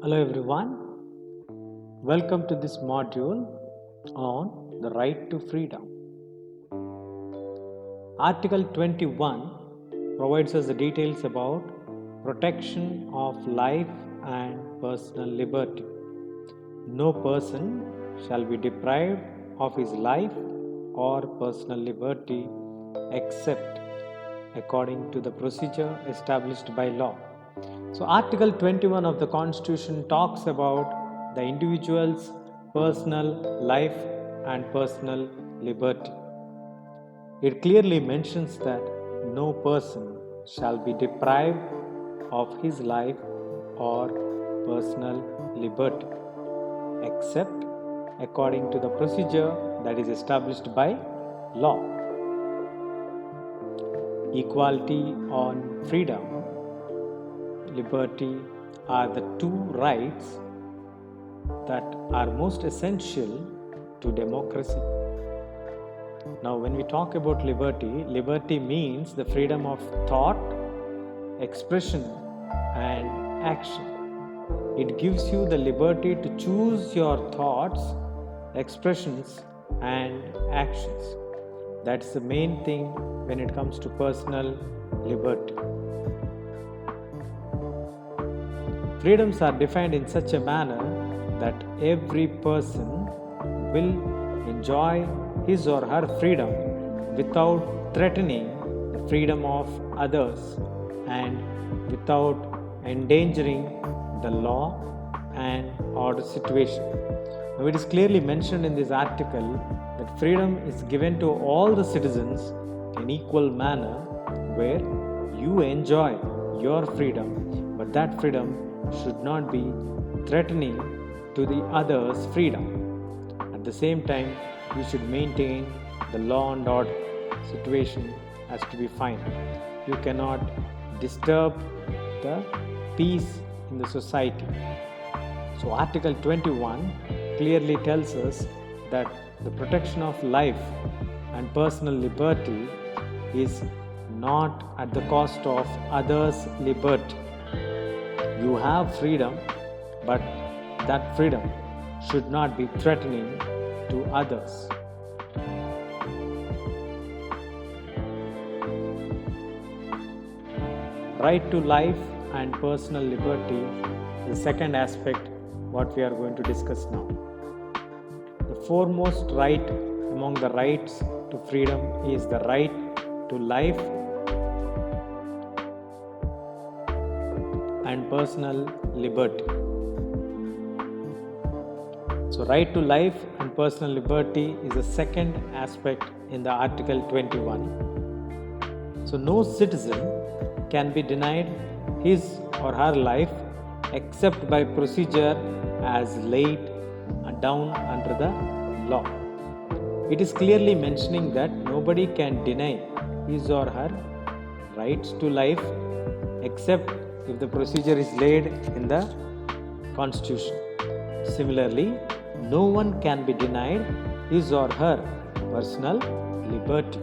Hello everyone, welcome to this module on the right to freedom. Article 21 provides us the details about protection of life and personal liberty. No person shall be deprived of his life or personal liberty except according to the procedure established by law. So Article 21 of the Constitution talks about the individual's personal life and personal liberty. It clearly mentions that no person shall be deprived of his life or personal liberty except according to the procedure that is established by law. Equality on freedom, liberty are the two rights that are most essential to democracy. Now, when we talk about liberty, liberty means the freedom of thought, expression, and action. It gives you the liberty to choose your thoughts, expressions, and actions. That's the main thing when it comes to personal liberty. Freedoms are defined in such a manner that every person will enjoy his or her freedom without threatening the freedom of others and without endangering the law and order situation. Now, it is clearly mentioned in this article that freedom is given to all the citizens in equal manner, where you enjoy your freedom, but that freedom should not be threatening to the other's freedom. At the same time, you should maintain the law and order situation has to be fine. You cannot disturb the peace in the society. So Article 21 clearly tells us that the protection of life and personal liberty is not at the cost of others' liberty. You have freedom, but that freedom should not be threatening to others. Right to life and personal liberty is the second aspect what we are going to discuss now. The foremost right among the rights to freedom is the right to life and personal liberty. So right to life and personal liberty is the second aspect in the Article 21. So no citizen can be denied his or her life except by procedure as laid down under the law. It is clearly mentioning that nobody can deny his or her rights to life except if the procedure is laid in the Constitution. Similarly, no one can be denied his or her personal liberty.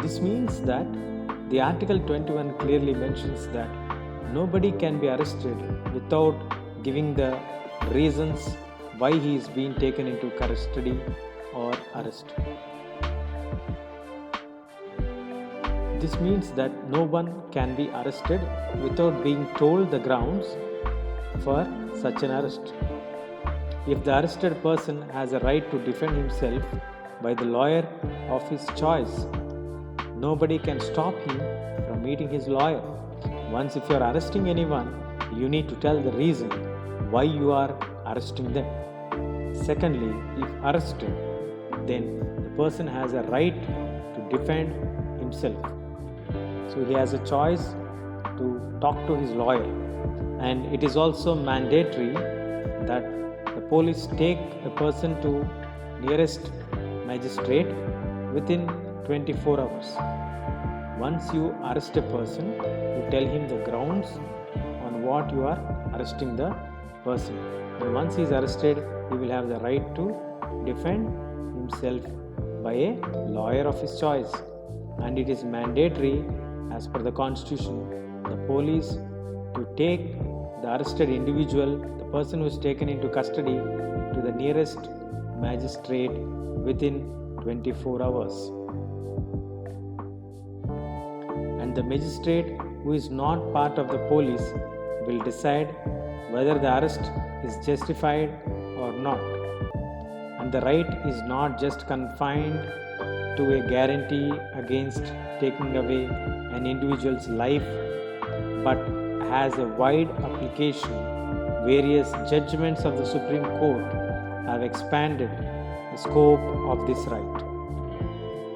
This means that the Article 21 clearly mentions that nobody can be arrested without giving the reasons why he is being taken into custody or arrested. This means that no one can be arrested without being told the grounds for such an arrest. If the arrested person has a right to defend himself by the lawyer of his choice, nobody can stop him from meeting his lawyer. Once if you are arresting anyone, you need to tell the reason why you are arresting them. Secondly, if arrested, then the person has a right to defend himself. So he has a choice to talk to his lawyer, and it is also mandatory that the police take a person to nearest magistrate within 24 hours. Once you arrest a person, you tell him the grounds on what you are arresting the person. And once he is arrested, he will have the right to defend himself by a lawyer of his choice. And it is mandatory as per the Constitution the police to take the arrested individual, the person who is taken into custody, to the nearest magistrate within 24 hours. And the magistrate who is not part of the police will decide whether the arrest is justified or not. And the right is not just confined to a guarantee against taking away an individual's life, but has a wide application. Various judgments of the Supreme Court have expanded the scope of this right.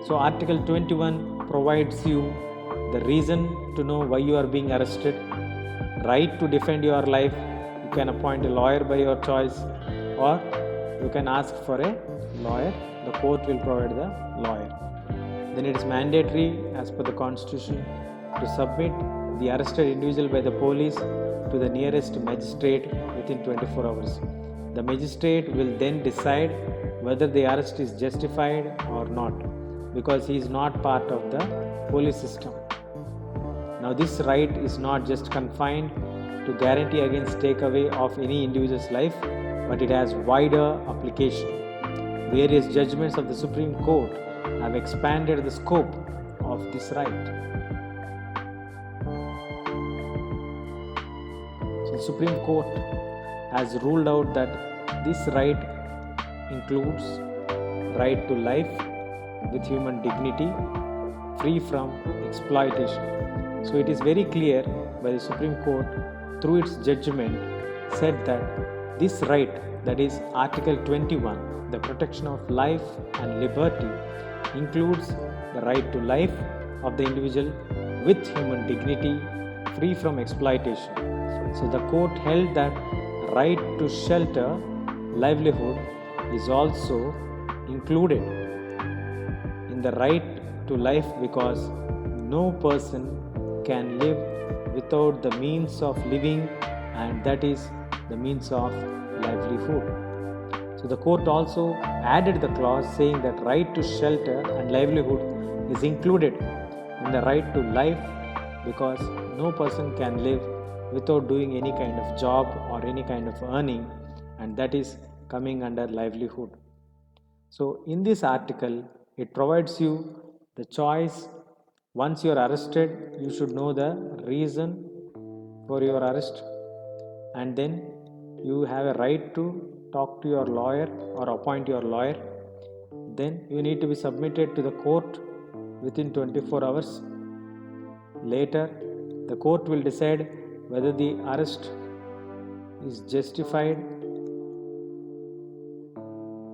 So Article 21 provides you the reason to know why you are being arrested, right to defend your life. You can appoint a lawyer by your choice, or you can ask for a lawyer. The court will provide the lawyer. Then it is mandatory as per the Constitution to submit the arrested individual by the police to the nearest magistrate within 24 hours. The magistrate will then decide whether the arrest is justified or not, because he is not part of the police system. Now this right is not just confined to guarantee against takeaway of any individual's life, but it has wider application. Various judgments of the Supreme Court have expanded the scope of this right. So the Supreme Court has ruled out that this right includes right to life with human dignity, free from exploitation. So it is very clear by the Supreme Court through its judgment said that this right, that is Article 21, the protection of life and liberty, includes the right to life of the individual with human dignity, free from exploitation. So the court held that right to shelter, livelihood is also included in the right to life, because no person can live without the means of living, and that is the means of livelihood. So the court also added the clause saying that right to shelter and livelihood is included in the right to life, because no person can live without doing any kind of job or any kind of earning, and that is coming under livelihood. So in this article, it provides you the choice. Once you are arrested, you should know the reason for your arrest, and then you have a right to talk to your lawyer or appoint your lawyer. Then you need to be submitted to the court within 24 hours. Later, the court will decide whether the arrest is justified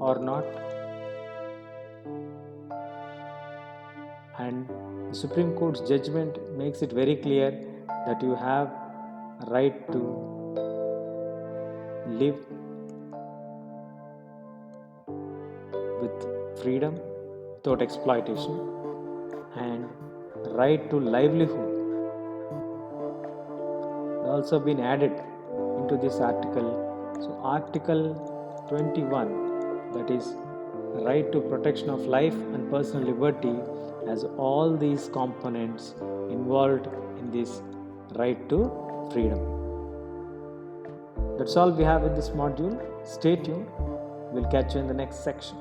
or not. And the Supreme Court's judgment makes it very clear that you have a right to live with freedom without exploitation, and right to livelihood has also been added into this article. So Article 21, that is right to protection of life and personal liberty, has all these components involved in this right to freedom. That's all we have in this module. Stay tuned. We'll catch you in the next section.